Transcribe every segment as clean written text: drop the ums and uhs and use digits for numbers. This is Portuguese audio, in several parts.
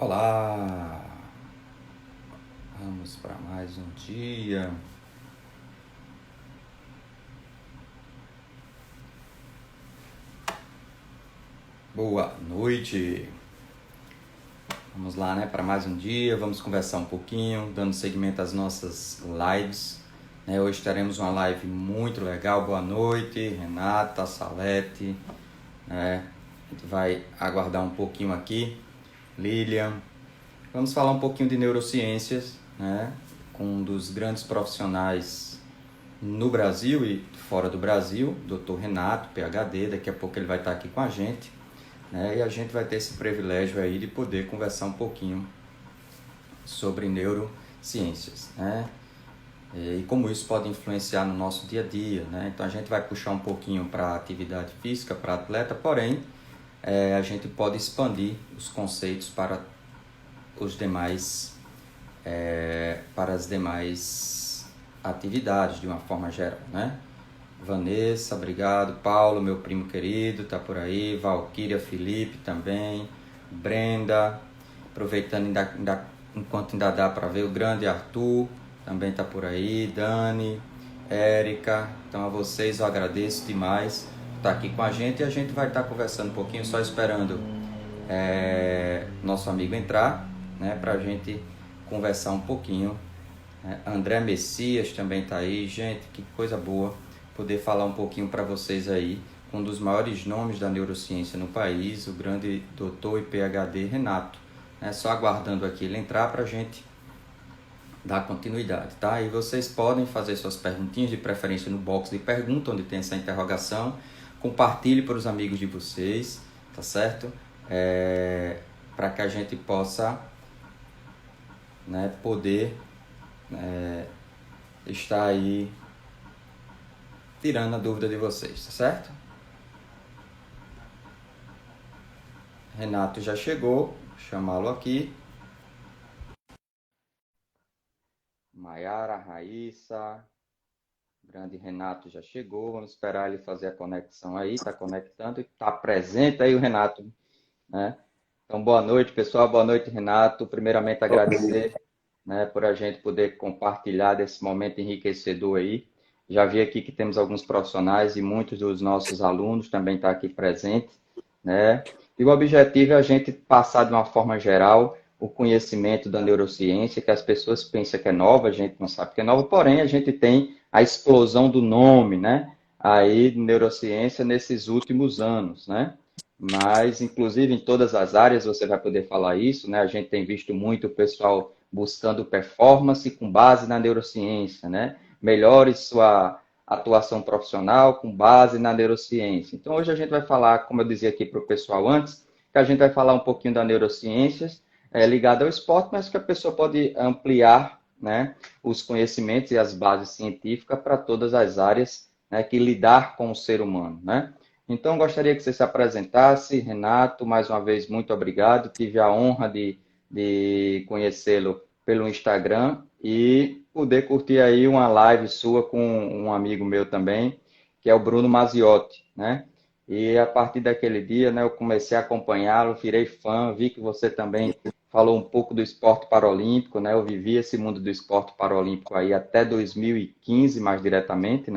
Olá, vamos para mais um dia. Boa noite. Vamos lá, né? Para mais um dia. Vamos conversar um pouquinho, dando seguimento às nossas lives. Hoje teremos uma live muito legal. Boa noite, Renata, Salete. A gente vai aguardar um pouquinho aqui. Lilian. Vamos falar um pouquinho de neurociências, né? Com um dos grandes profissionais no Brasil e fora do Brasil, Dr. Renato, PhD, daqui a pouco ele vai estar aqui com a gente, né? E a gente vai ter esse privilégio aí de poder conversar um pouquinho sobre neurociências, né? E como isso pode influenciar no nosso dia a dia, né? Então a gente vai puxar um pouquinho para a atividade física, para atleta, porém a gente pode expandir os conceitos para os demais, para as demais atividades de uma forma geral, né? Vanessa, obrigado. Paulo, meu primo querido, tá por aí. Valquíria, Felipe também. Brenda, aproveitando enquanto ainda dá para ver, o grande Arthur também tá por aí. Dani, Érica, então a vocês eu agradeço demais por estar aqui com a gente e a gente vai estar conversando um pouquinho, só esperando nosso amigo entrar, né, para a gente conversar um pouquinho. André Messias também tá aí, gente, que coisa boa poder falar um pouquinho para vocês aí com um dos maiores nomes da neurociência no país, o grande doutor e PhD Renato, né? Só aguardando aqui ele entrar para a gente dar continuidade, tá? E vocês podem fazer suas perguntinhas, de preferência no box de pergunta, onde tem essa interrogação, compartilhe para os amigos de vocês, tá certo? Para que a gente possa, né, poder estar aí tirando a dúvida de vocês, tá certo? Renato já chegou, vou chamá-lo aqui. Maiara, Raíssa, grande Renato já chegou, vamos esperar ele fazer a conexão aí, está conectando e está presente aí o Renato, né? Então, boa noite, pessoal, boa noite, Renato. Primeiramente, agradecer, né, por a gente poder compartilhar desse momento enriquecedor aí. Já vi aqui que temos alguns profissionais e muitos dos nossos alunos também estão aqui presentes, né? E o objetivo é a gente passar de uma forma geral o conhecimento da neurociência, que as pessoas pensam que é nova, a gente não sabe que é nova, porém a gente tem a explosão do nome, né? Aí, neurociência nesses últimos anos, né? Mas, inclusive, em todas as áreas você vai poder falar isso, né? A gente tem visto muito o pessoal buscando performance com base na neurociência, né? Melhore sua atuação profissional com base na neurociência. Então, hoje a gente vai falar, como eu dizia aqui para o pessoal antes, que a gente vai falar um pouquinho da neurociências ligada ao esporte, mas que a pessoa pode ampliar, né, os conhecimentos e as bases científicas para todas as áreas, né, que lidar com o ser humano, né? Então, gostaria que você se apresentasse, Renato, mais uma vez, muito obrigado. Tive a honra de conhecê-lo pelo Instagram e poder curtir aí uma live sua com um amigo meu também, que é o Bruno Maziotti, né? E a partir daquele dia, né, eu comecei a acompanhá-lo, virei fã, vi que você também falou um pouco do esporte paralímpico, né? Eu vivi esse mundo do esporte paralímpico aí até 2015, mais diretamente,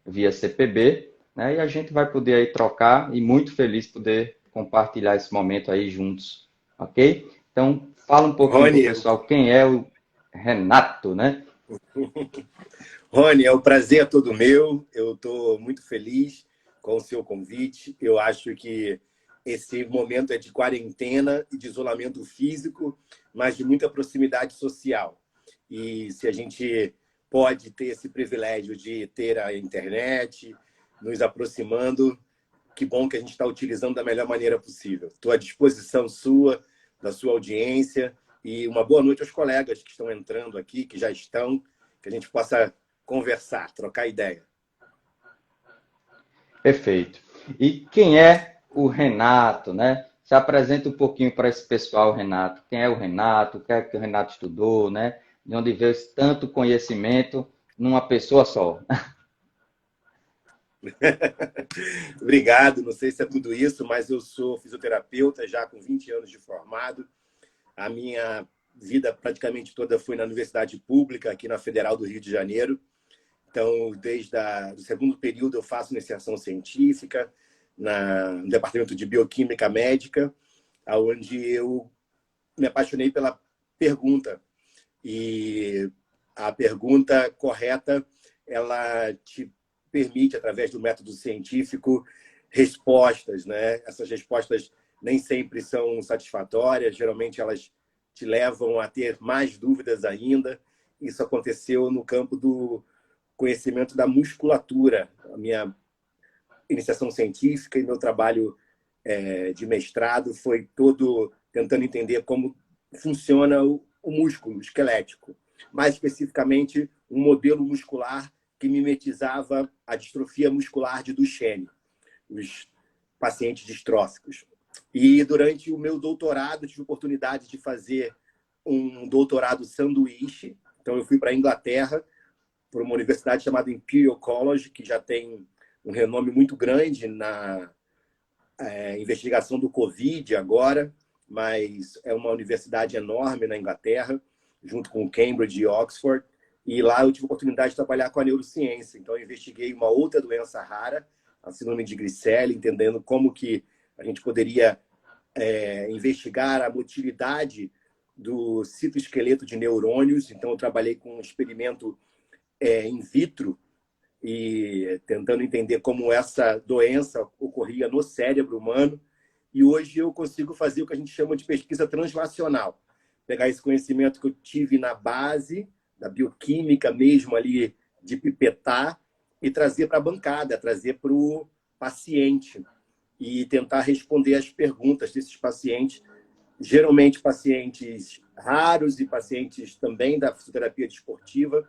via CPB, né? E a gente vai poder aí trocar e muito feliz poder compartilhar esse momento aí juntos, ok? Então, fala um pouquinho para o Rony, pessoal quem é o Renato, né? Rony, é um prazer todo meu. Eu estou muito feliz com o seu convite. Eu acho que esse momento é de quarentena e de isolamento físico, mas de muita proximidade social. E se a gente pode ter esse privilégio de ter a internet, nos aproximando, que bom que a gente está utilizando da melhor maneira possível. Estou à disposição sua, da sua audiência, e uma boa noite aos colegas que estão entrando aqui, que já estão, que a gente possa conversar, trocar ideia. Perfeito. E quem é o Renato, né? Se apresenta um pouquinho para esse pessoal, Renato. Quem é o Renato? O que é que o Renato estudou, né? De onde veio esse tanto conhecimento numa pessoa só? Obrigado, não sei se é tudo isso, mas eu sou fisioterapeuta já com 20 anos de formado. A minha vida praticamente toda foi na universidade pública, aqui na Federal do Rio de Janeiro. Então, desde o segundo período, eu faço iniciação científica no Departamento de Bioquímica Médica, onde eu me apaixonei pela pergunta. E a pergunta correta, ela te permite, através do método científico, respostas, né? Essas respostas nem sempre são satisfatórias, geralmente elas te levam a ter mais dúvidas ainda. Isso aconteceu no campo do conhecimento da musculatura. A minha iniciação científica e meu trabalho de mestrado foi todo tentando entender como funciona o músculo esquelético. Mais especificamente, um modelo muscular que mimetizava a distrofia muscular de Duchenne, os pacientes distróficos. E durante o meu doutorado, tive a oportunidade de fazer um doutorado sanduíche. Então, eu fui para a Inglaterra, para uma universidade chamada Imperial College, que já tem um renome muito grande na investigação do Covid agora, mas é uma universidade enorme na Inglaterra, junto com Cambridge e Oxford. E lá eu tive a oportunidade de trabalhar com a neurociência. Então, eu investiguei uma outra doença rara, a síndrome de Griscelli, entendendo como que a gente poderia investigar a motilidade do citoesqueleto de neurônios. Então, eu trabalhei com um experimento in vitro e tentando entender como essa doença ocorria no cérebro humano. E hoje eu consigo fazer o que a gente chama de pesquisa translacional. Pegar esse conhecimento que eu tive na base da bioquímica mesmo ali, de pipetar, e trazer para a bancada, trazer para o paciente e tentar responder as perguntas desses pacientes, geralmente pacientes raros e pacientes também da fisioterapia desportiva,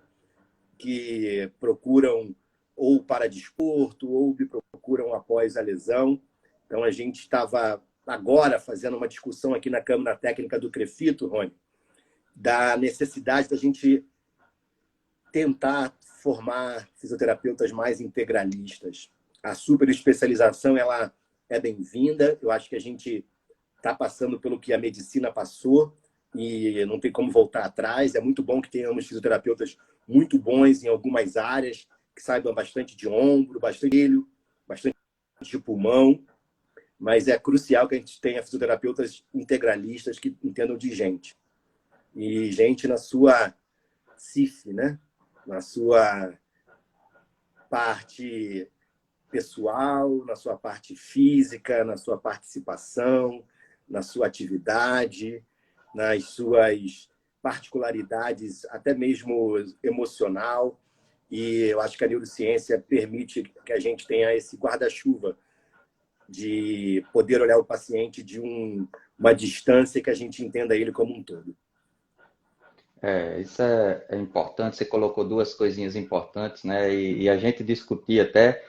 que procuram ou para desporto ou me procuram após a lesão. Então, a gente estava agora fazendo uma discussão aqui na Câmara Técnica do CREFITO, Rony, da necessidade da gente tentar formar fisioterapeutas mais integralistas. A superespecialização, ela é bem-vinda. Eu acho que a gente está passando pelo que a medicina passou e não tem como voltar atrás. É muito bom que tenhamos fisioterapeutas muito bons em algumas áreas, que saibam bastante de ombro, bastante de joelho, bastante de pulmão, mas é crucial que a gente tenha fisioterapeutas integralistas que entendam de gente. E gente na sua CIF, né? Na sua parte pessoal, na sua parte física, na sua participação, na sua atividade, nas suas particularidades, até mesmo emocional. E eu acho que a neurociência permite que a gente tenha esse guarda-chuva de poder olhar o paciente de uma distância que a gente entenda ele como um todo. Isso é importante, você colocou duas coisinhas importantes, né? E a gente discutia até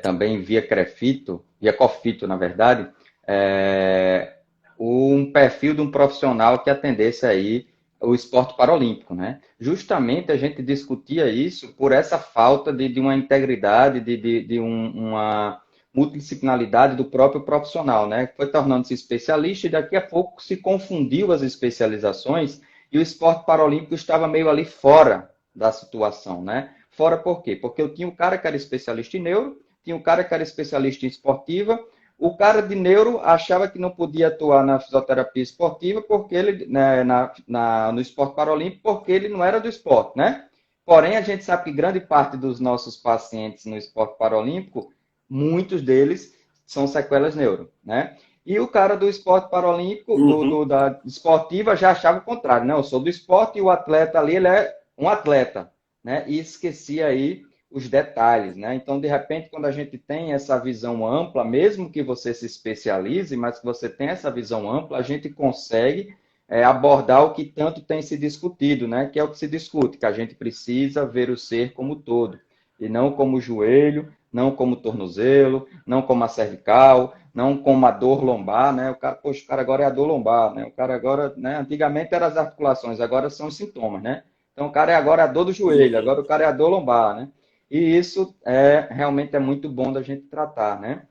também via CREFITO, via COFITO, na verdade, um perfil de um profissional que atendesse aí o esporte paralímpico, né? Justamente a gente discutia isso por essa falta de uma integridade, de uma multidisciplinaridade do próprio profissional, né? Foi tornando-se especialista e daqui a pouco se confundiu as especializações e o esporte paralímpico estava meio ali fora da situação, né? Fora por quê? Porque eu tinha um cara que era especialista em neuro, tinha um cara que era especialista em esportiva, o cara de neuro achava que não podia atuar na fisioterapia esportiva porque ele, né, no esporte paralímpico, porque ele não era do esporte, né? Porém, a gente sabe que grande parte dos nossos pacientes no esporte paralímpico, muitos deles são sequelas neuro, né? E o cara do esporte paralímpico, da esportiva, já achava o contrário, né? Eu sou do esporte e o atleta ali, ele é um atleta, né? E esquecia aí os detalhes, né? Então, de repente, quando a gente tem essa visão ampla, mesmo que você se especialize, mas que você tem essa visão ampla, a gente consegue abordar o que tanto tem se discutido, né? Que é o que se discute, que a gente precisa ver o ser como todo, e não como o joelho, não como o tornozelo, não como a cervical, não como a dor lombar, né? Poxa, o cara agora é a dor lombar, né? O cara agora, né? Antigamente eram as articulações, agora são os sintomas, né? Então, o cara é agora a dor do joelho, agora o cara é a dor lombar, né? E isso realmente é muito bom da gente tratar, né?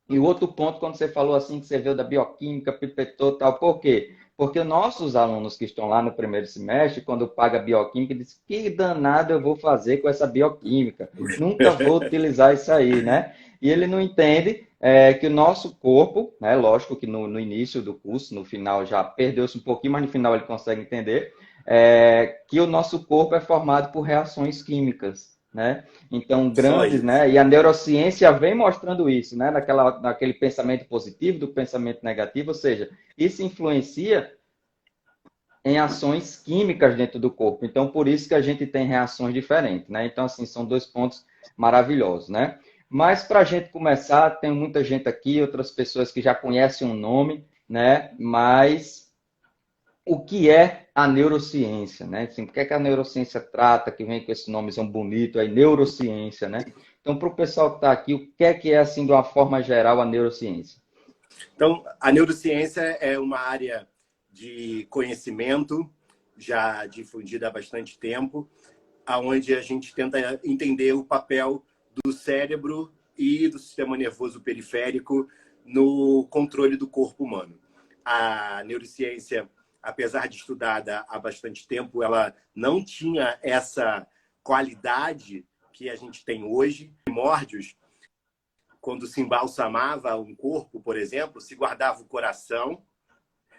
E o outro ponto, quando você falou assim, que você veio da bioquímica, pipetou tal, por quê? Porque nossos alunos que estão lá no primeiro semestre, quando paga bioquímica, dizem, que danado eu vou fazer com essa bioquímica? Nunca vou utilizar isso aí, né? E ele não entende que o nosso corpo, né, lógico que no início do curso, no final já perdeu-se um pouquinho, mas no final ele consegue entender, que o nosso corpo é formado por reações químicas, né? Então, Só grandes, isso. né? E a neurociência vem mostrando isso, né? Naquele pensamento positivo, do pensamento negativo, ou seja, isso influencia em ações químicas dentro do corpo. Então, por isso que a gente tem reações diferentes, né? Então, assim, são dois pontos maravilhosos, né? Mas, para a gente começar, tem muita gente aqui, outras pessoas que já conhecem o nome, né? Mas o que é a neurociência, né? Assim, o que é que a neurociência trata, que vem com esse nomezão bonito aí, neurociência, né? Então, para o pessoal que está aqui, o que é, assim, de uma forma geral, a neurociência? Então, a neurociência é uma área de conhecimento já difundida há bastante tempo, aonde a gente tenta entender o papel do cérebro e do sistema nervoso periférico no controle do corpo humano. A neurociência, apesar de estudada há bastante tempo, ela não tinha essa qualidade que a gente tem hoje. Primórdios, quando se embalsamava um corpo, por exemplo, se guardava o coração,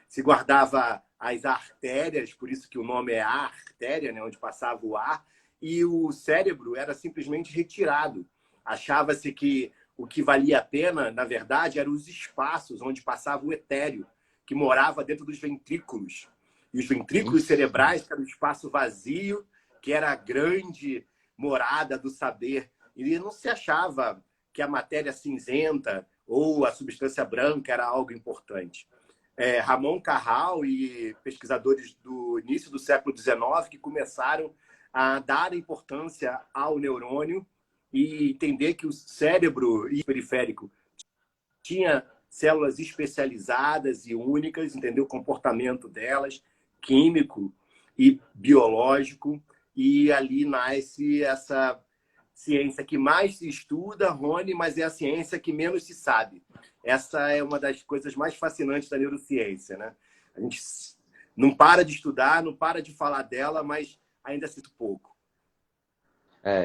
se guardava as artérias, por isso que o nome é artéria, né, onde passava o ar, e o cérebro era simplesmente retirado. Achava-se que o que valia a pena, na verdade, eram os espaços onde passava o etéreo, que morava dentro dos ventrículos. E os ventrículos cerebrais, que era um espaço vazio, que era a grande morada do saber. E não se achava que a matéria cinzenta ou a substância branca era algo importante. Ramon Carral e pesquisadores do início do século XIX que começaram a dar importância ao neurônio e entender que o cérebro periférico tinha células especializadas e únicas, entender o comportamento delas, químico e biológico, e ali nasce essa ciência que mais se estuda, Rony, mas é a ciência que menos se sabe. Essa é uma das coisas mais fascinantes da neurociência, né? A gente não para de estudar, não para de falar dela, mas ainda cito pouco.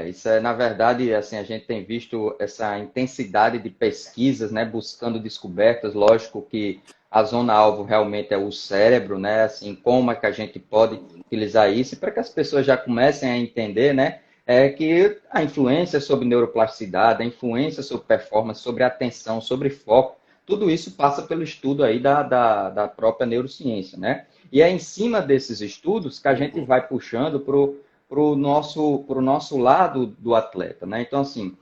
Isso é, na verdade, assim, a gente tem visto essa intensidade de pesquisas, né, buscando descobertas. Lógico que a zona-alvo realmente é o cérebro, né, assim, como é que a gente pode utilizar isso, para que as pessoas já comecem a entender, né, que a influência sobre neuroplasticidade, a influência sobre performance, sobre atenção, sobre foco, tudo isso passa pelo estudo aí da própria neurociência, né? E é em cima desses estudos que a gente vai puxando para o nosso lado do atleta, né? Então, assim,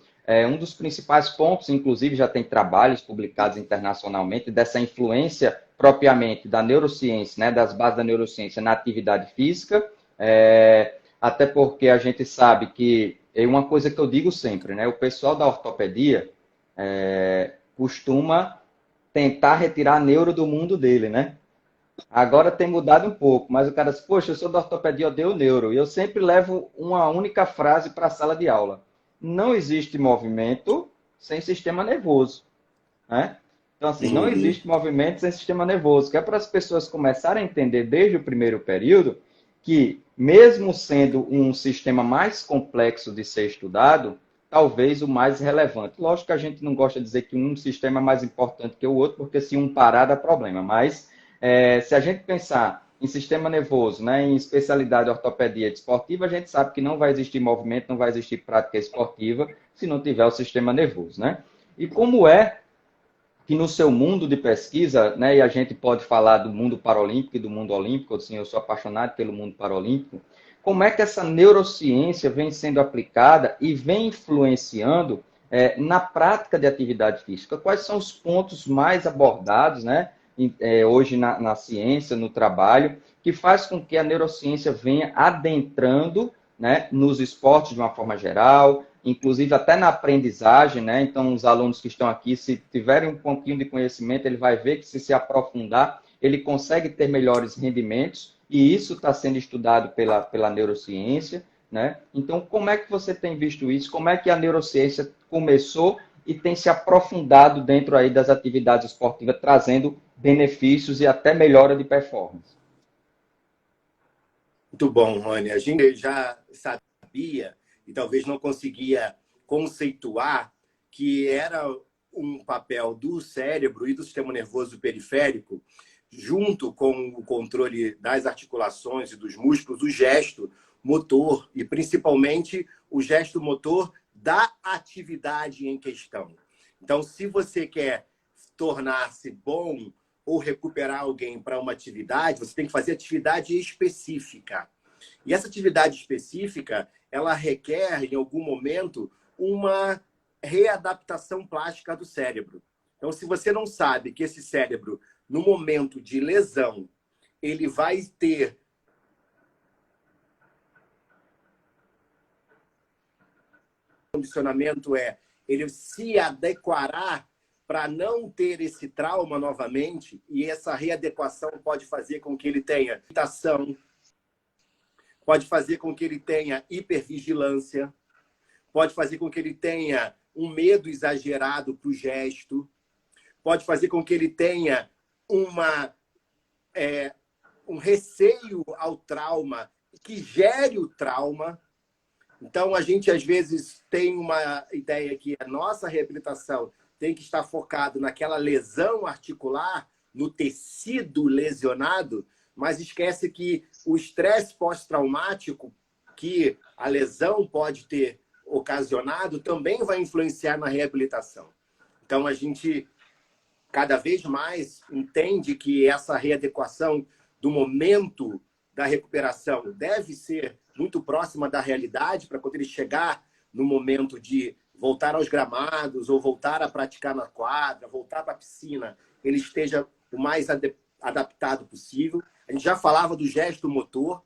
um dos principais pontos, inclusive já tem trabalhos publicados internacionalmente, dessa influência propriamente da neurociência, né, das bases da neurociência na atividade física, até porque a gente sabe que, é uma coisa que eu digo sempre, né, o pessoal da ortopedia costuma tentar retirar a neuro do mundo dele, né? Agora tem mudado um pouco, mas o cara diz, poxa, eu sou da ortopedia, eu odeio neuro. E eu sempre levo uma única frase para a sala de aula. Não existe movimento sem sistema nervoso, né? Então, assim, não Uhum. existe movimento sem sistema nervoso, que é para as pessoas começarem a entender desde o primeiro período que, mesmo sendo um sistema mais complexo de ser estudado, talvez o mais relevante. Lógico que a gente não gosta de dizer que um sistema é mais importante que o outro, porque se um parar dá problema, mas se a gente pensar em sistema nervoso, né, em especialidade ortopedia esportiva, a gente sabe que não vai existir movimento, não vai existir prática esportiva se não tiver o sistema nervoso, né? E como é que no seu mundo de pesquisa, né, e a gente pode falar do mundo paralímpico e do mundo olímpico, assim, eu sou apaixonado pelo mundo paralímpico, como é que essa neurociência vem sendo aplicada e vem influenciando na prática de atividade física? Quais são os pontos mais abordados, né, hoje na ciência, no trabalho, que faz com que a neurociência venha adentrando, né, nos esportes de uma forma geral, inclusive até na aprendizagem, né? Então, os alunos que estão aqui, se tiverem um pouquinho de conhecimento, ele vai ver que se aprofundar, ele consegue ter melhores rendimentos, e isso está sendo estudado pela neurociência, né? Então, como é que você tem visto isso? Como é que a neurociência começou e tem se aprofundado dentro aí das atividades esportivas, trazendo benefícios e até melhora de performance. Muito bom, Rony. A gente já sabia e talvez não conseguia conceituar que era um papel do cérebro e do sistema nervoso periférico, junto com o controle das articulações e dos músculos, o gesto motor e principalmente o gesto motor da atividade em questão. Então, se você quer tornar-se bom ou recuperar alguém para uma atividade, você tem que fazer atividade específica. E essa atividade específica, ela requer, em algum momento, uma readaptação plástica do cérebro. Então, se você não sabe que esse cérebro, no momento de lesão, ele vai ter condicionamento ele se adequará para não ter esse trauma novamente, e essa readequação pode fazer com que ele tenha irritação, pode fazer com que ele tenha hipervigilância, pode fazer com que ele tenha um medo exagerado para o gesto, pode fazer com que ele tenha um receio ao trauma, que gere o trauma. Então, a gente, às vezes, tem uma ideia que a nossa reabilitação tem que estar focado naquela lesão articular, no tecido lesionado, mas esquece que o estresse pós-traumático que a lesão pode ter ocasionado também vai influenciar na reabilitação. Então, a gente cada vez mais entende que essa readequação do momento da recuperação deve ser muito próxima da realidade para quando ele chegar no momento de voltar aos gramados ou voltar a praticar na quadra, voltar para a piscina, ele esteja o mais adaptado possível. A gente já falava do gesto motor.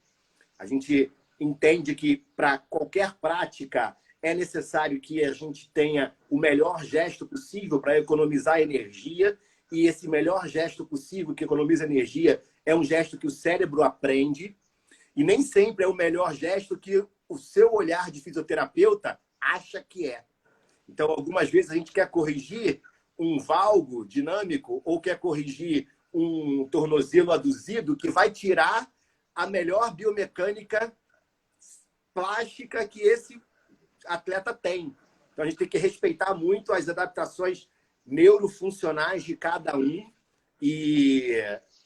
A gente entende que para qualquer prática é necessário que a gente tenha o melhor gesto possível para economizar energia, e esse melhor gesto possível que economiza energia é um gesto que o cérebro aprende, e nem sempre é o melhor gesto que o seu olhar de fisioterapeuta acha que é. Então, algumas vezes a gente quer corrigir um valgo dinâmico ou quer corrigir um tornozelo aduzido que vai tirar a melhor biomecânica plástica que esse atleta tem. Então, a gente tem que respeitar muito as adaptações neurofuncionais de cada um, e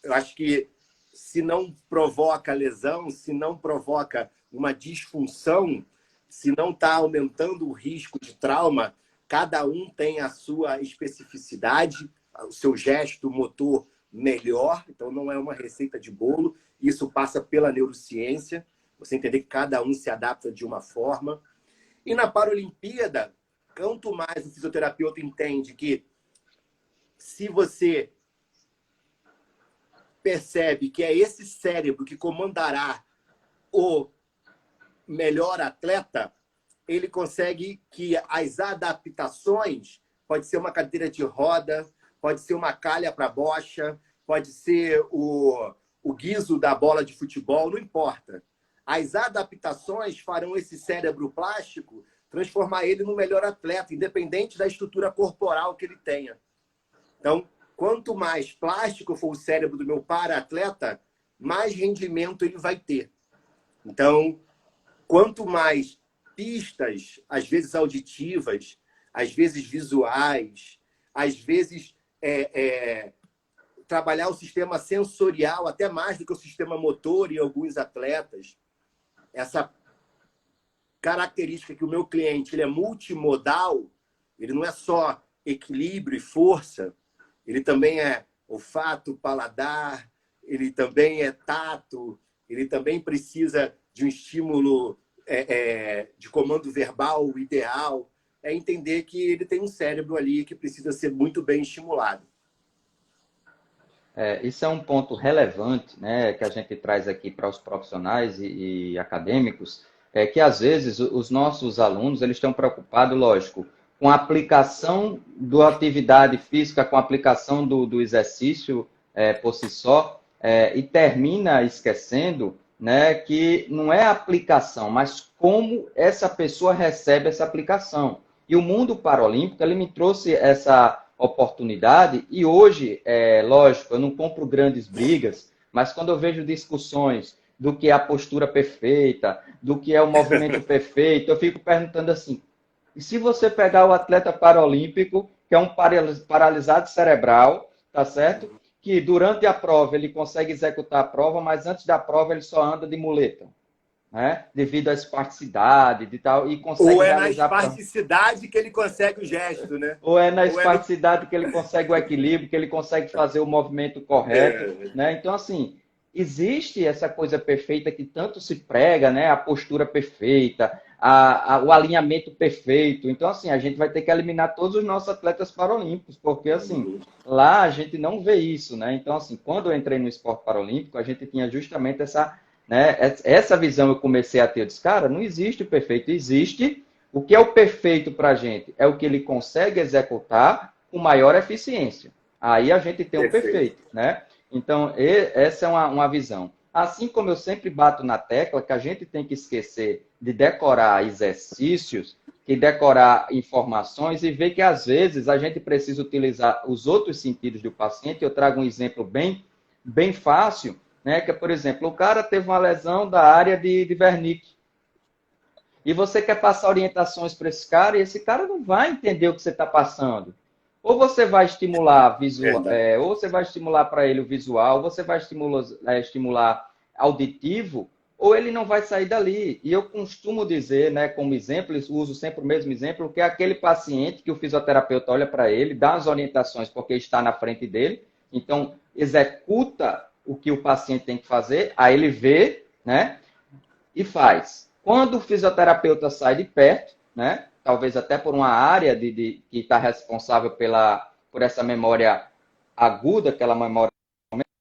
eu acho que se não provoca lesão, se não provoca uma disfunção, se não está aumentando o risco de trauma, cada um tem a sua especificidade, o seu gesto motor melhor, então não é uma receita de bolo, isso passa pela neurociência, você entender que cada um se adapta de uma forma. E na Paralimpíada, quanto mais o fisioterapeuta entende que se você percebe que é esse cérebro que comandará o melhor atleta, ele consegue que as adaptações, pode ser uma cadeira de roda, pode ser uma calha para bocha, pode ser o guiso da bola de futebol, não importa. As adaptações farão esse cérebro plástico transformar ele no melhor atleta, independente da estrutura corporal que ele tenha. Então, quanto mais plástico for o cérebro do meu para-atleta, mais rendimento ele vai ter. Então, quanto mais pistas, às vezes auditivas, às vezes visuais, às vezes trabalhar o sistema sensorial, até mais do que o sistema motor em alguns atletas, essa característica que o meu cliente ele é multimodal, ele não é só equilíbrio e força, ele também é olfato, paladar, ele também é tato, ele também precisa de um estímulo de comando verbal ideal, é entender que ele tem um cérebro ali que precisa ser muito bem estimulado. Isso é um ponto relevante, né, que a gente traz aqui para os profissionais e acadêmicos, que às vezes os nossos alunos eles estão preocupados, lógico, com a aplicação da atividade física, com a aplicação do exercício por si só, e termina esquecendo, né, que não é a aplicação, mas como essa pessoa recebe essa aplicação. E o mundo paralímpico ele me trouxe essa oportunidade. E hoje, lógico, eu não compro grandes brigas, mas quando eu vejo discussões do que é a postura perfeita, do que é o movimento perfeito, eu fico perguntando assim, e se você pegar o atleta paralímpico, que é um paralisado cerebral, tá certo? Que durante a prova ele consegue executar a prova, mas antes da prova ele só anda de muleta, né? Devido à espasticidade e tal, e consegue Ou é na realizar a prova. espasticidade que ele consegue o gesto, né? Ou é na Ou é no... espasticidade que ele consegue o equilíbrio, que ele consegue fazer o movimento correto, né? Então, assim, existe essa coisa perfeita que tanto se prega, né? A postura perfeita, o alinhamento perfeito. Então, assim, a gente vai ter que eliminar todos os nossos atletas paralímpicos, porque, assim, lá a gente não vê isso, né? Então, assim, quando eu entrei no esporte paralímpico, a gente tinha justamente essa, né? Essa visão eu comecei a ter. Eu disse, cara, não existe o perfeito, existe o que é o perfeito para a gente? É o que ele consegue executar com maior eficiência. Aí a gente tem o perfeito, né? Então, essa é uma visão. Assim como eu sempre bato na tecla que a gente tem que esquecer de decorar exercícios, de decorar informações e ver que, às vezes, a gente precisa utilizar os outros sentidos do paciente. Eu trago um exemplo bem fácil, né? Que, por exemplo, o cara teve uma lesão da área de Wernicke. E você quer passar orientações para esse cara, e esse cara não vai entender o que você está passando. Ou você vai estimular visual, ou você vai estimular para ele o visual, ou você vai estimular auditivo, ou ele não vai sair dali. E eu costumo dizer, né, como exemplo, uso sempre o mesmo exemplo, que é aquele paciente que o fisioterapeuta olha para ele, dá as orientações porque está na frente dele, então executa o que o paciente tem que fazer, aí ele vê, né, e faz. Quando o fisioterapeuta sai de perto, né, talvez até por uma área que está responsável por essa memória aguda, aquela memória,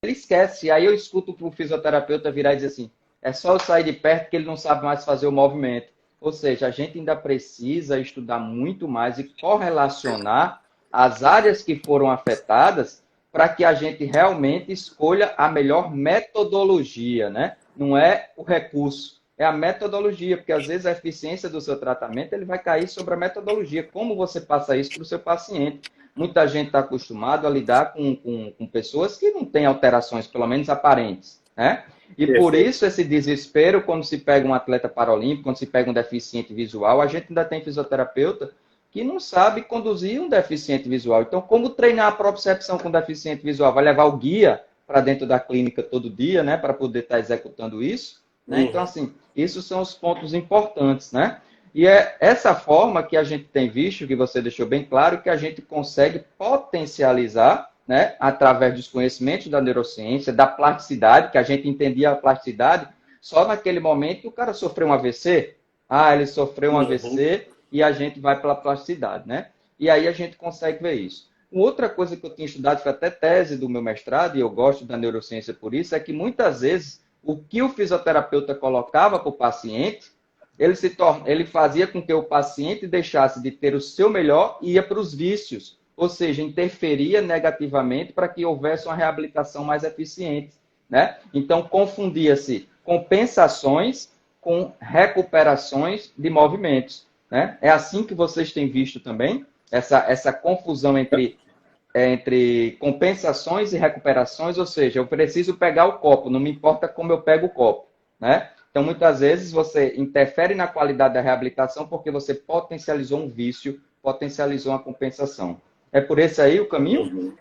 ele esquece. E aí eu escuto o fisioterapeuta virar e dizer assim, é só eu sair de perto que ele não sabe mais fazer o movimento. Ou seja, a gente ainda precisa estudar muito mais e correlacionar as áreas que foram afetadas para que a gente realmente escolha a melhor metodologia, né? Não é o recurso, é a metodologia, porque às vezes a eficiência do seu tratamento ele vai cair sobre a metodologia. Como você passa isso para o seu paciente? Muita gente está acostumado a lidar com pessoas que não têm alterações, pelo menos aparentes, né? E por isso esse desespero quando se pega um atleta paralímpico, quando se pega um deficiente visual, a gente ainda tem fisioterapeuta que não sabe conduzir um deficiente visual. Então, como treinar a propriocepção com deficiente visual? Vai levar o guia para dentro da clínica todo dia, né, para poder estar executando isso? Né? Então, assim, esses são os pontos importantes, né? E é essa forma que a gente tem visto, que você deixou bem claro, que a gente consegue potencializar, né, através dos conhecimentos da neurociência, da plasticidade, que a gente entendia a plasticidade só naquele momento que o cara sofreu um AVC. Ah, ele sofreu um AVC e a gente vai pela plasticidade, né? E aí a gente consegue ver isso. Uma outra coisa que eu tinha estudado, foi até tese do meu mestrado, e eu gosto da neurociência por isso, é que muitas vezes o que o fisioterapeuta colocava para o paciente, ele fazia com que o paciente deixasse de ter o seu melhor e ia para os vícios, ou seja, interferia negativamente para que houvesse uma reabilitação mais eficiente, né? Então, confundia-se compensações com recuperações de movimentos, né? É assim que vocês têm visto também, essa confusão entre compensações e recuperações, ou seja, eu preciso pegar o copo, não me importa como eu pego o copo, né? Então, muitas vezes, você interfere na qualidade da reabilitação porque você potencializou um vício, potencializou uma compensação. É por esse aí o caminho?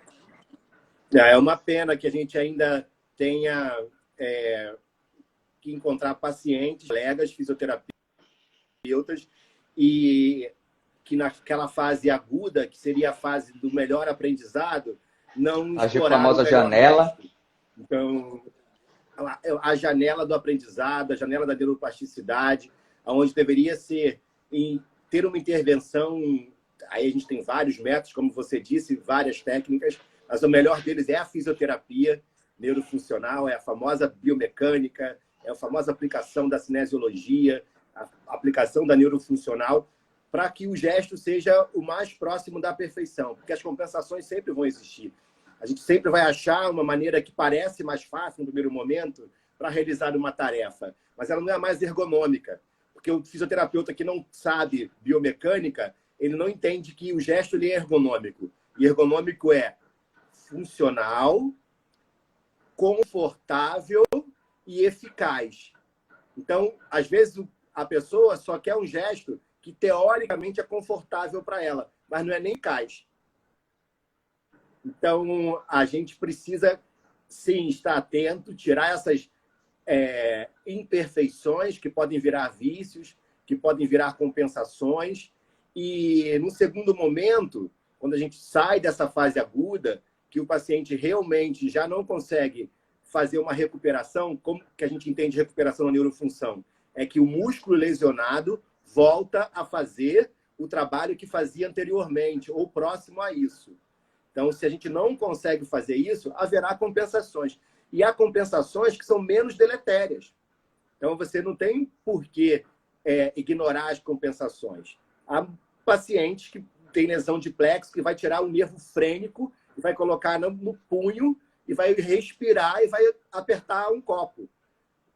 É uma pena que a gente ainda tenha que encontrar pacientes, colegas, fisioterapeutas, e que naquela fase aguda, que seria a fase do melhor aprendizado, não exploraram a famosa janela. gesto. Então, a janela do aprendizado, a janela da neuroplasticidade, onde deveria ser ter uma intervenção. Aí a gente tem vários métodos, como você disse, várias técnicas, mas o melhor deles é a fisioterapia neurofuncional, é a famosa biomecânica, é a famosa aplicação da cinesiologia, a aplicação da neurofuncional, para que o gesto seja o mais próximo da perfeição, porque as compensações sempre vão existir. A gente sempre vai achar uma maneira que parece mais fácil no primeiro momento para realizar uma tarefa, mas ela não é mais ergonômica, porque o fisioterapeuta que não sabe biomecânica, ele não entende que o gesto ele é ergonômico. E ergonômico é funcional, confortável e eficaz. Então, às vezes, a pessoa só quer um gesto que, teoricamente, é confortável para ela, mas não é nem eficaz. Então, a gente precisa, sim, estar atento, tirar essas imperfeições que podem virar vícios, que podem virar compensações. E, no segundo momento, quando a gente sai dessa fase aguda, que o paciente realmente já não consegue fazer uma recuperação, como que a gente entende recuperação na neurofunção? É que o músculo lesionado volta a fazer o trabalho que fazia anteriormente, ou próximo a isso. Então, se a gente não consegue fazer isso, haverá compensações. E há compensações que são menos deletérias. Então, você não tem por que ignorar as compensações. Há pacientes que têm lesão de plexo que vai tirar o nervo frênico e vai colocar no punho e vai respirar e vai apertar um copo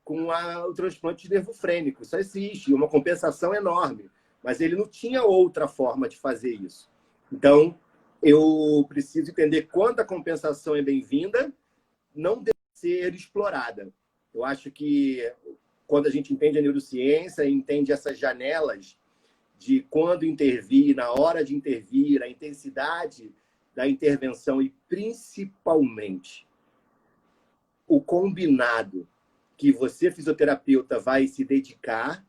com o transplante de nervo frênico. Isso existe, uma compensação enorme. Mas ele não tinha outra forma de fazer isso. Então, eu preciso entender quando a compensação é bem-vinda, não deve ser explorada. Eu acho que quando a gente entende a neurociência e entende essas janelas de quando intervir, na hora de intervir, a intensidade da intervenção e, principalmente, o combinado que você, fisioterapeuta, vai se dedicar,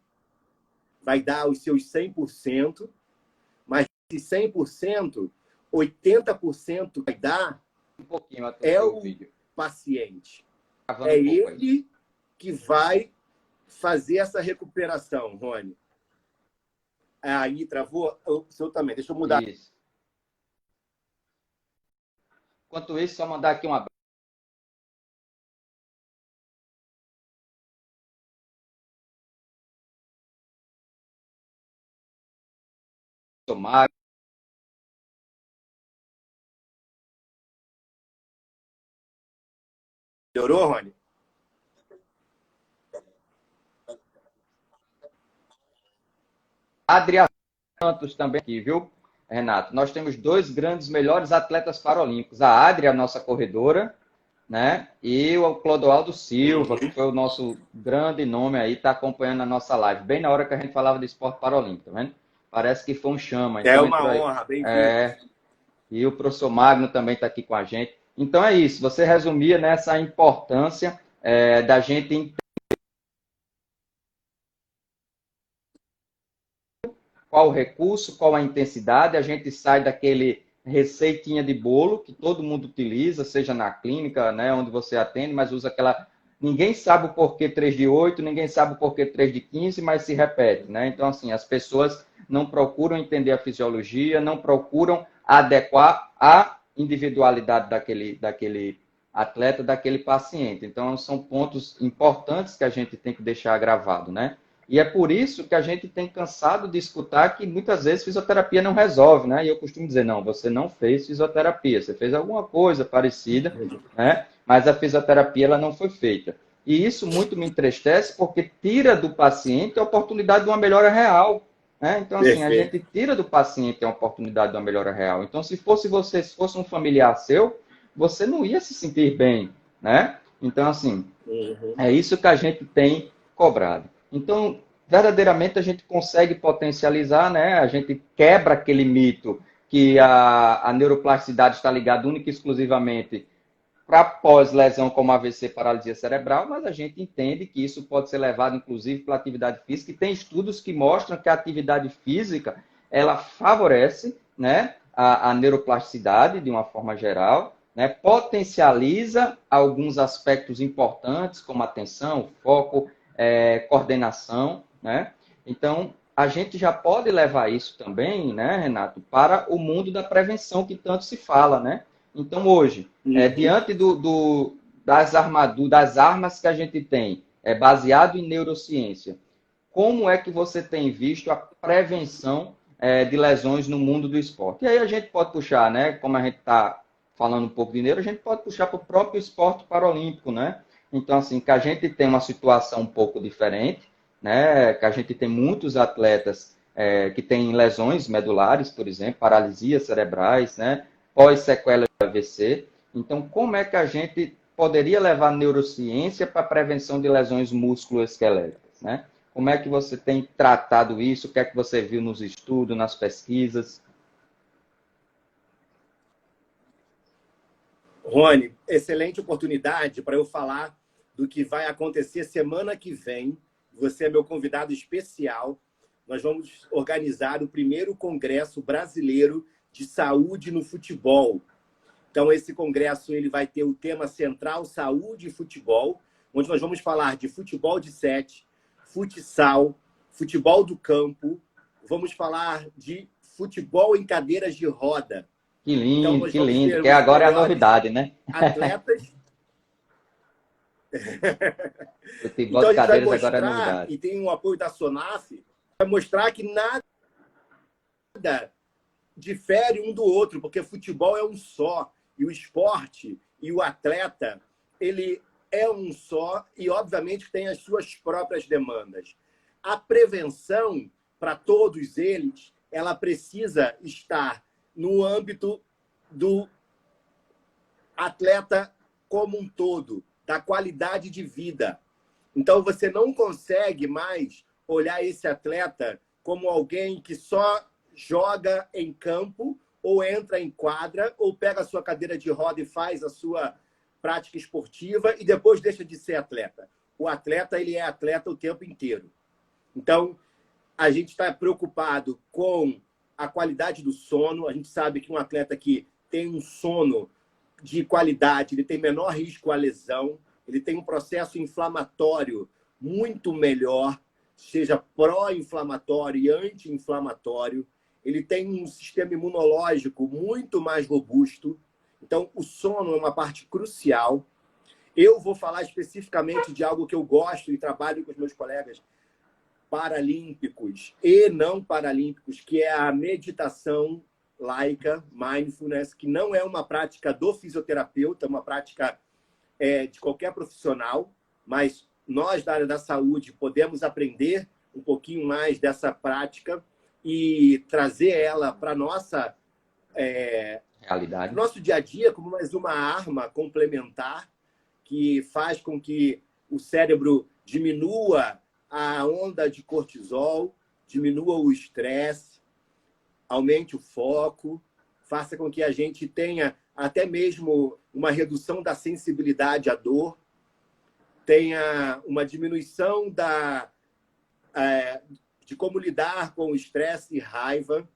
vai dar os seus 100%, mas esse 100%, 80% vai dar Um pouquinho é o paciente. É ele que vai fazer essa recuperação, Rony. Aí travou o seu também. Deixa eu mudar. Isso. Enquanto isso, só mandar aqui um abraço. Melhorou, Rony? Adriano Santos também aqui, viu, Renato? Nós temos dois grandes, melhores atletas paralímpicos. A Adria, a nossa corredora, né? E o Clodoaldo Silva, que foi o nosso grande nome aí, está acompanhando a nossa live. Bem na hora que a gente falava de esporte paralímpico, tá vendo? Parece que foi um chama. Então, é uma honra, bem-vindo. E o professor Magno também está aqui com a gente. Então é isso, você resumia nessa importância da gente qual o recurso, qual a intensidade, a gente sai daquele receitinha de bolo que todo mundo utiliza, seja na clínica, né, onde você atende, mas usa aquela... Ninguém sabe o porquê 3 de 8, ninguém sabe o porquê 3 de 15, mas se repete, né? Então, assim, as pessoas não procuram entender a fisiologia, não procuram adequar a individualidade daquele atleta, daquele paciente. Então, são pontos importantes que a gente tem que deixar gravado, né? E é por isso que a gente tem cansado de escutar que muitas vezes fisioterapia não resolve, né? E eu costumo dizer, não, você não fez fisioterapia, você fez alguma coisa parecida, né? Mas a fisioterapia ela não foi feita. E isso muito me entristece porque tira do paciente a oportunidade de uma melhora real, né? Então, assim, a gente tira do paciente a oportunidade de uma melhora real. Então, se fosse você, se fosse um familiar seu, você não ia se sentir bem, né? Então, assim, é isso que a gente tem cobrado. Então, verdadeiramente a gente consegue potencializar, né? A gente quebra aquele mito que a neuroplasticidade está ligada única e exclusivamente para pós-lesão como AVC, paralisia cerebral, mas a gente entende que isso pode ser levado, inclusive, pela atividade física, e tem estudos que mostram que a atividade física, ela favorece, né, a neuroplasticidade, de uma forma geral, né, potencializa alguns aspectos importantes, como atenção, foco, coordenação, né? Então, a gente já pode levar isso também, né, Renato, para o mundo da prevenção que tanto se fala, né? Então, hoje, diante das armas que a gente tem, baseado em neurociência, como é que você tem visto a prevenção de lesões no mundo do esporte? E aí a gente pode puxar, né? Como a gente está falando um pouco de neuro, a gente pode puxar para o próprio esporte paralímpico, né? Então, assim, que a gente tem uma situação um pouco diferente, né? Que a gente tem muitos atletas que têm lesões medulares, por exemplo, paralisias cerebrais, né? pós-sequela de AVC. Então, como é que a gente poderia levar neurociência para a prevenção de lesões musculoesqueléticas, né? Como é que você tem tratado isso? O que é que você viu nos estudos, nas pesquisas? Rony, excelente oportunidade para eu falar do que vai acontecer semana que vem. Você é meu convidado especial. Nós vamos organizar o primeiro Congresso Brasileiro de Saúde no Futebol. Então, esse congresso ele vai ter o tema central Saúde e Futebol, onde nós vamos falar de futebol de 7, futsal, futebol do campo, vamos falar de futebol em cadeiras de roda. Que lindo, então, nós que vamos lindo, ter que os agora é a melhores novidade, né? atletas. Futebol Então, de a gente vai cadeiras agora é mostrar, novidade. e tem um apoio da SONAF, vai mostrar que nada difere um do outro, porque futebol é um só, e o esporte e o atleta, ele é um só e, obviamente, tem as suas próprias demandas. A prevenção, para todos eles, ela precisa estar no âmbito do atleta como um todo, da qualidade de vida. Então, você não consegue mais olhar esse atleta como alguém que só joga em campo ou entra em quadra ou pega a sua cadeira de roda e faz a sua prática esportiva e depois deixa de ser atleta. O atleta, ele é atleta o tempo inteiro. Então, a gente está preocupado com a qualidade do sono. A gente sabe que um atleta que tem um sono de qualidade, ele tem menor risco à lesão, ele tem um processo inflamatório muito melhor, seja pró-inflamatório e anti-inflamatório. Ele tem um sistema imunológico muito mais robusto. Então, o sono é uma parte crucial. Eu vou falar especificamente de algo que eu gosto e trabalho com os meus colegas paralímpicos e não paralímpicos, que é a meditação laica, mindfulness, que não é uma prática do fisioterapeuta, é uma prática de qualquer profissional, mas nós da área da saúde podemos aprender um pouquinho mais dessa prática e trazer ela para a nossa Realidade. nosso dia a dia como mais uma arma complementar que faz com que o cérebro diminua a onda de cortisol, diminua o estresse, aumente o foco, faça com que a gente tenha até mesmo uma redução da sensibilidade à dor, tenha uma diminuição de como lidar com o estresse e raiva.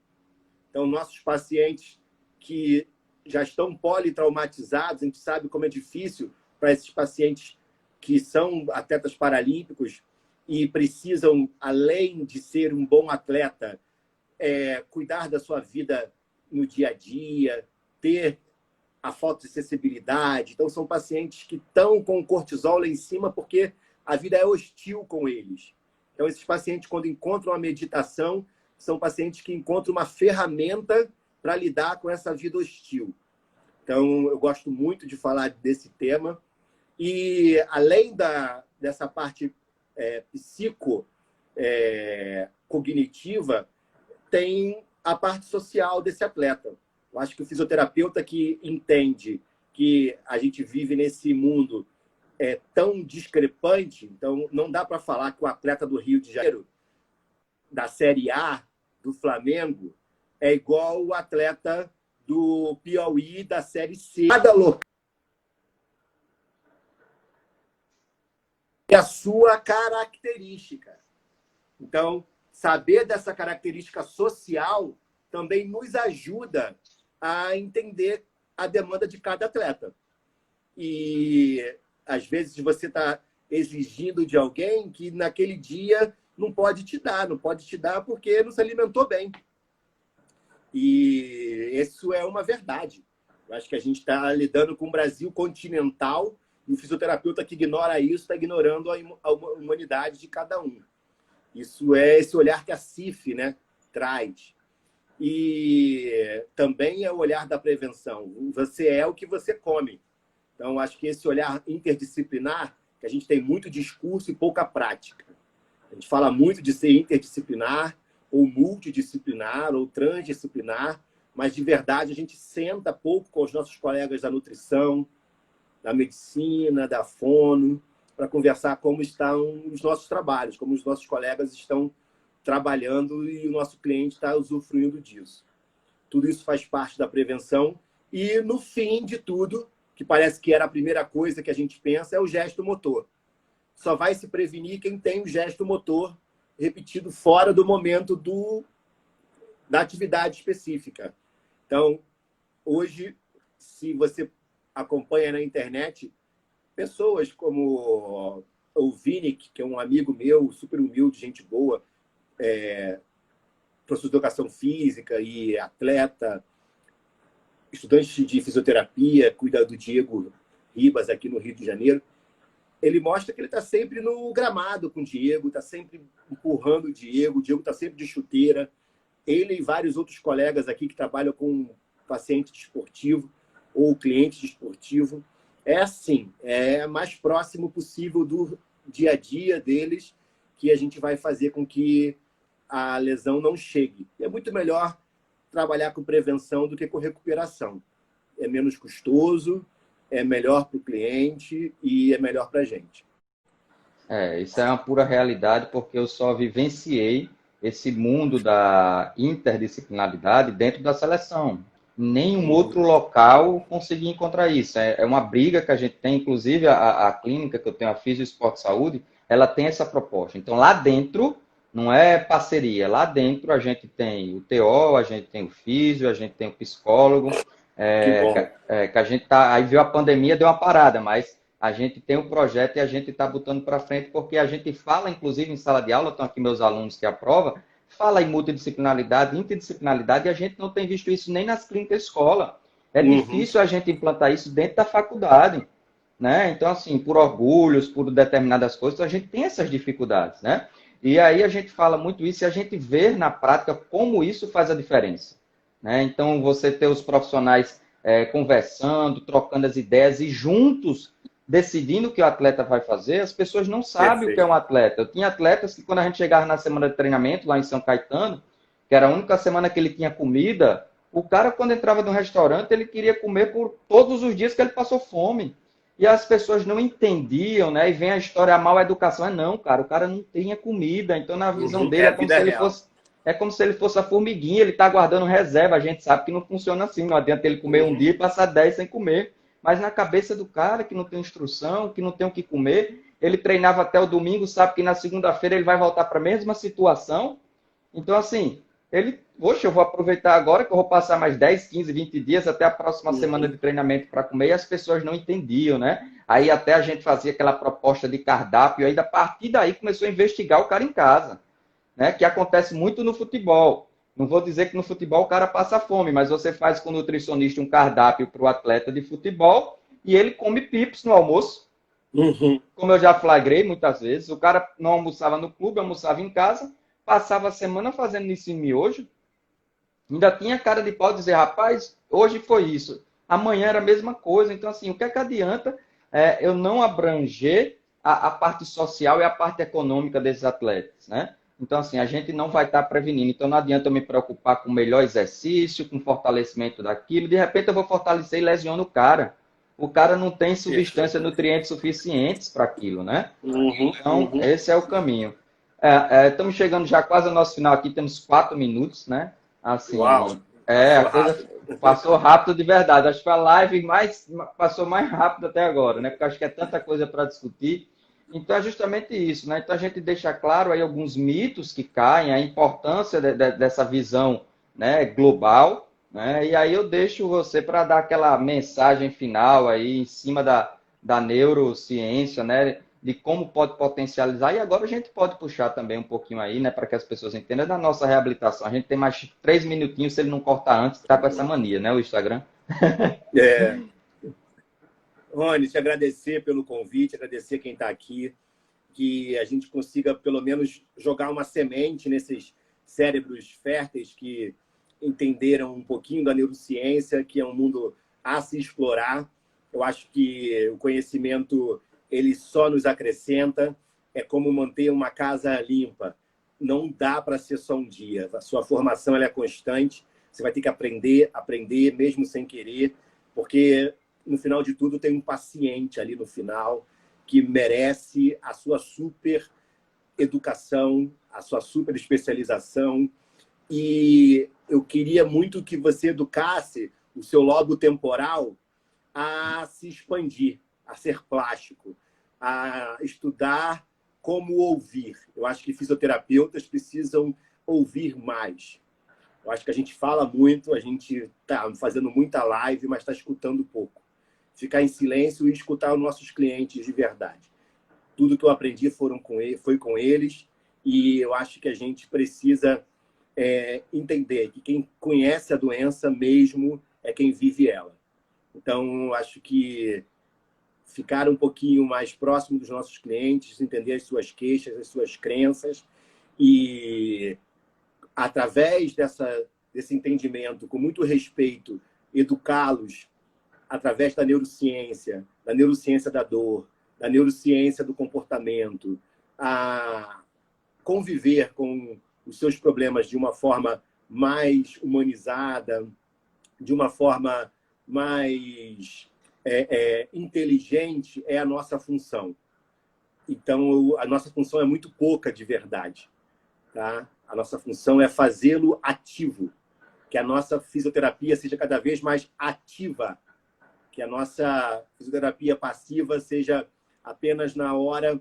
Então, nossos pacientes que já estão politraumatizados, a gente sabe como é difícil para esses pacientes que são atletas paralímpicos e precisam, além de ser um bom atleta, cuidar da sua vida no dia a dia, ter a fotossensibilidade. Então, são pacientes que estão com o cortisol lá em cima porque a vida é hostil com eles. Então, esses pacientes, quando encontram a meditação, são pacientes que encontram uma ferramenta para lidar com essa vida hostil. Então, eu gosto muito de falar desse tema. E, além dessa parte cognitiva, tem a parte social desse atleta. Eu acho que o fisioterapeuta que entende que a gente vive nesse mundo tão discrepante, então não dá para falar que o atleta do Rio de Janeiro, da Série A, do Flamengo, é igual o atleta do Piauí, da Série C. Cada local tem a sua característica. Então, saber dessa característica social também nos ajuda a entender a demanda de cada atleta. E, às vezes, você está exigindo de alguém que naquele dia não pode te dar porque não se alimentou bem. E isso é uma verdade. Eu acho que a gente está lidando com um Brasil continental e o fisioterapeuta que ignora isso está ignorando a humanidade de cada um. Isso é esse olhar que a CIF, né, traz. E também é o olhar da prevenção. Você é o que você come. Então, acho que esse olhar interdisciplinar, que a gente tem muito discurso e pouca prática. A gente fala muito de ser interdisciplinar, ou multidisciplinar, ou transdisciplinar, mas de verdade a gente senta pouco com os nossos colegas da nutrição, da medicina, da fono, para conversar como estão os nossos trabalhos, como os nossos colegas estão trabalhando e o nosso cliente está usufruindo disso. Tudo isso faz parte da prevenção e, no fim de tudo, que parece que era a primeira coisa que a gente pensa, é o gesto motor. Só vai se prevenir quem tem o gesto motor repetido fora do momento da atividade específica. Então, hoje, se você acompanha na internet, pessoas como o Vinick, que é um amigo meu, super humilde, gente boa, professor de educação física e atleta, estudante de fisioterapia, cuida do Diego Ribas aqui no Rio de Janeiro. Ele mostra que ele está sempre no gramado com o Diego, está sempre empurrando o Diego está sempre de chuteira. Ele e vários outros colegas aqui que trabalham com paciente desportivo ou cliente desportivo. É assim, é mais próximo possível do dia a dia deles que a gente vai fazer com que a lesão não chegue. É muito melhor trabalhar com prevenção do que com recuperação. É menos custoso, é melhor para o cliente e é melhor para a gente. Isso é uma pura realidade, porque eu só vivenciei esse mundo da interdisciplinaridade dentro da seleção. Em nenhum outro local consegui encontrar isso. É uma briga que a gente tem, inclusive a clínica que eu tenho, a Fisio Esporte Saúde, ela tem essa proposta. Então, lá dentro, não é parceria, lá dentro a gente tem o TO, a gente tem o físio, a gente tem o psicólogo, que a gente tá, aí veio a pandemia, deu uma parada, mas a gente tem um projeto e a gente está botando para frente, porque a gente fala, inclusive, em sala de aula, estão aqui meus alunos que aprovam, fala em multidisciplinaridade, interdisciplinaridade, e a gente não tem visto isso nem nas clínicas escola. É difícil a gente implantar isso dentro da faculdade, né? Então, assim, por orgulhos, por determinadas coisas, a gente tem essas dificuldades, né? E aí a gente fala muito isso e a gente vê na prática como isso faz a diferença, né? Então, você ter os profissionais conversando, trocando as ideias e juntos decidindo o que o atleta vai fazer, as pessoas não sabem o que é um atleta. Eu tinha atletas que, quando a gente chegava na semana de treinamento, lá em São Caetano, que era a única semana que ele tinha comida, o cara, quando entrava no restaurante, ele queria comer por todos os dias que ele passou fome. E as pessoas não entendiam, né? E vem a história, a mal educação. Não, cara, o cara não tinha comida. Então, na visão dele, é como se ele fosse a formiguinha, ele está guardando reserva. A gente sabe que não funciona assim. Não adianta ele comer um dia e passar 10 sem comer. Mas na cabeça do cara que não tem instrução, que não tem o que comer, ele treinava até o domingo, sabe que na segunda-feira ele vai voltar para a mesma situação. Então, assim, eu vou aproveitar agora que eu vou passar mais 10, 15, 20 dias até a próxima semana de treinamento para comer, e as pessoas não entendiam, né? Aí até a gente fazia aquela proposta de cardápio, aí a partir daí começou a investigar o cara em casa, né? Que acontece muito no futebol. Não vou dizer que no futebol o cara passa fome, mas você faz com o nutricionista um cardápio para o atleta de futebol e ele come pips no almoço. Como eu já flagrei muitas vezes, o cara não almoçava no clube, almoçava em casa, passava a semana fazendo isso em miojo, ainda tinha cara de pau de dizer, rapaz, hoje foi isso, amanhã era a mesma coisa. Então, assim, o que é que adianta eu não abranger a parte social e a parte econômica desses atletas, né? Então, assim, a gente não vai estar prevenindo. Então, não adianta eu me preocupar com o melhor exercício, com o fortalecimento daquilo. De repente, eu vou fortalecer e lesiono o cara. O cara não tem substância, nutrientes suficientes para aquilo, né? Então, esse é o caminho. Estamos chegando já quase ao nosso final aqui, temos 4 minutos, né? Assim, Uau! A coisa passou rápido de verdade. Acho que a live passou mais rápido até agora, né? Porque acho que é tanta coisa para discutir. Então, é justamente isso, né? Então, a gente deixa claro aí alguns mitos que caem, a importância dessa visão, né, global, né? E aí eu deixo você para dar aquela mensagem final aí em cima da neurociência, né? De como pode potencializar. E agora a gente pode puxar também um pouquinho aí, né? Para que as pessoas entendam da nossa reabilitação. A gente tem mais 3 minutinhos, se ele não cortar antes, que tá com essa mania, né? O Instagram. Rony, te agradecer pelo convite, agradecer quem está aqui, que a gente consiga, pelo menos, jogar uma semente nesses cérebros férteis que entenderam um pouquinho da neurociência, que é um mundo a se explorar. Eu acho que o conhecimento ele só nos acrescenta, é como manter uma casa limpa. Não dá para ser só um dia. A sua formação ela é constante, Você vai ter que aprender, aprender mesmo sem querer, porque no final de tudo tem um paciente ali no final que merece a sua super educação, a sua super especialização. E eu queria muito que você educasse o seu lobo temporal a se expandir, a ser plástico, a estudar como ouvir. Eu acho que fisioterapeutas precisam ouvir mais. Eu acho que a gente fala muito, a gente está fazendo muita live, mas está escutando pouco. Ficar em silêncio e escutar os nossos clientes de verdade. Tudo que eu aprendi foi com eles, e eu acho que a gente precisa entender que quem conhece a doença mesmo é quem vive ela. Então, eu acho que ficar um pouquinho mais próximo dos nossos clientes, entender as suas queixas, as suas crenças, e através desse entendimento, com muito respeito, educá-los através da neurociência da dor, da neurociência do comportamento, a conviver com os seus problemas de uma forma mais humanizada, de uma forma mais inteligente, é a nossa função. Então, a nossa função é muito pouca de verdade. Tá? A nossa função é fazê-lo ativo, que a nossa fisioterapia seja cada vez mais ativa, que a nossa fisioterapia passiva seja apenas na hora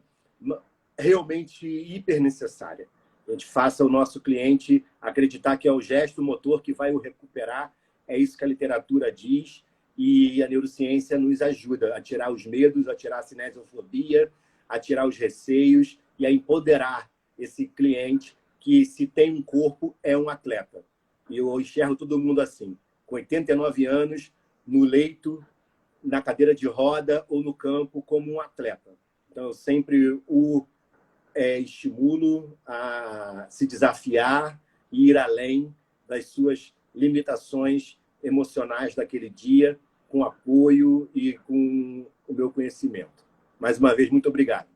realmente hiper necessária. A gente faça o nosso cliente acreditar que é o gesto motor que vai o recuperar. É isso que a literatura diz, e a neurociência nos ajuda a tirar os medos, a tirar a cinesiofobia, a tirar os receios e a empoderar esse cliente que, se tem um corpo, é um atleta. E eu enxergo todo mundo assim, com 89 anos, no leito, na cadeira de roda ou no campo, como um atleta. Então, eu sempre o estimulo a se desafiar e ir além das suas limitações emocionais daquele dia, com apoio e com o meu conhecimento. Mais uma vez, muito obrigado.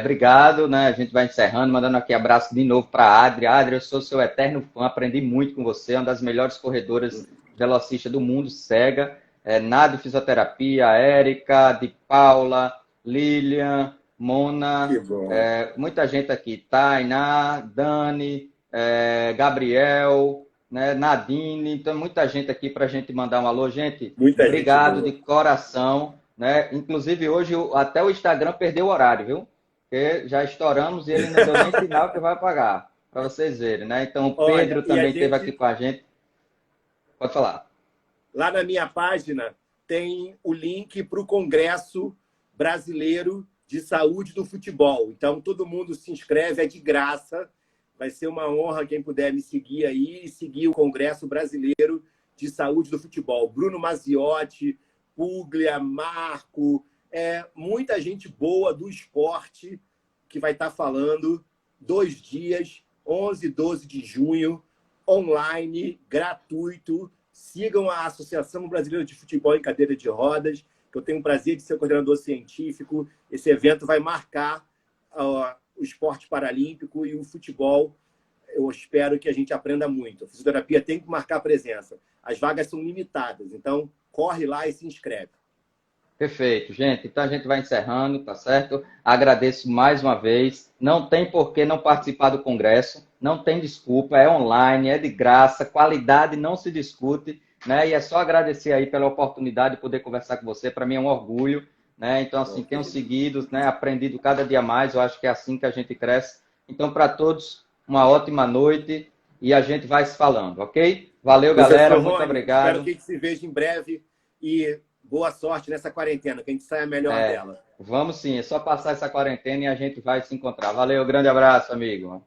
Obrigado, né? A gente vai encerrando, mandando aqui abraço de novo para a Adri. Adri, eu sou seu eterno fã, aprendi muito com você, uma das melhores corredoras velocistas do mundo, cega. Nado Fisioterapia, Érica, de Paula, Lilian, Mona, muita gente aqui, Tainá, Dani, Gabriel, né, Nadine, então muita gente aqui para a gente mandar um alô. Gente, obrigado de coração. Né? Inclusive, hoje até o Instagram perdeu o horário, viu? Porque já estouramos e ele não deu nem sinal que vai pagar, para vocês verem. Né? Então, o Pedro também esteve aqui com a gente. Pode falar. Lá na minha página tem o link para o Congresso Brasileiro de Saúde do Futebol. Então, todo mundo se inscreve, é de graça. Vai ser uma honra quem puder me seguir aí e seguir o Congresso Brasileiro de Saúde do Futebol. Bruno Maziotti, Puglia, Marco, muita gente boa do esporte que vai estar falando 2 dias, 11 e 12 de junho, online, gratuito. Sigam a Associação Brasileira de Futebol em Cadeira de Rodas, que eu tenho o prazer de ser coordenador científico. Esse evento vai marcar o esporte paralímpico e o futebol. Eu espero que a gente aprenda muito. A fisioterapia tem que marcar presença. As vagas são limitadas, então corre lá e se inscreve. Perfeito, gente. Então a gente vai encerrando, tá certo? Agradeço mais uma vez. Não tem por que não participar do congresso, não tem desculpa, é online, é de graça, qualidade não se discute, né? E é só agradecer aí pela oportunidade de poder conversar com você. Para mim é um orgulho, né? Então, assim, tenham seguido, né? Aprendido cada dia mais. Eu acho que é assim que a gente cresce. Então, para todos, uma ótima noite e a gente vai se falando, ok? Valeu, galera. Rony, muito obrigado. Espero que a gente se veja em breve e boa sorte nessa quarentena, que a gente saia melhor dela. Vamos sim, é só passar essa quarentena e a gente vai se encontrar. Valeu, grande abraço, amigo.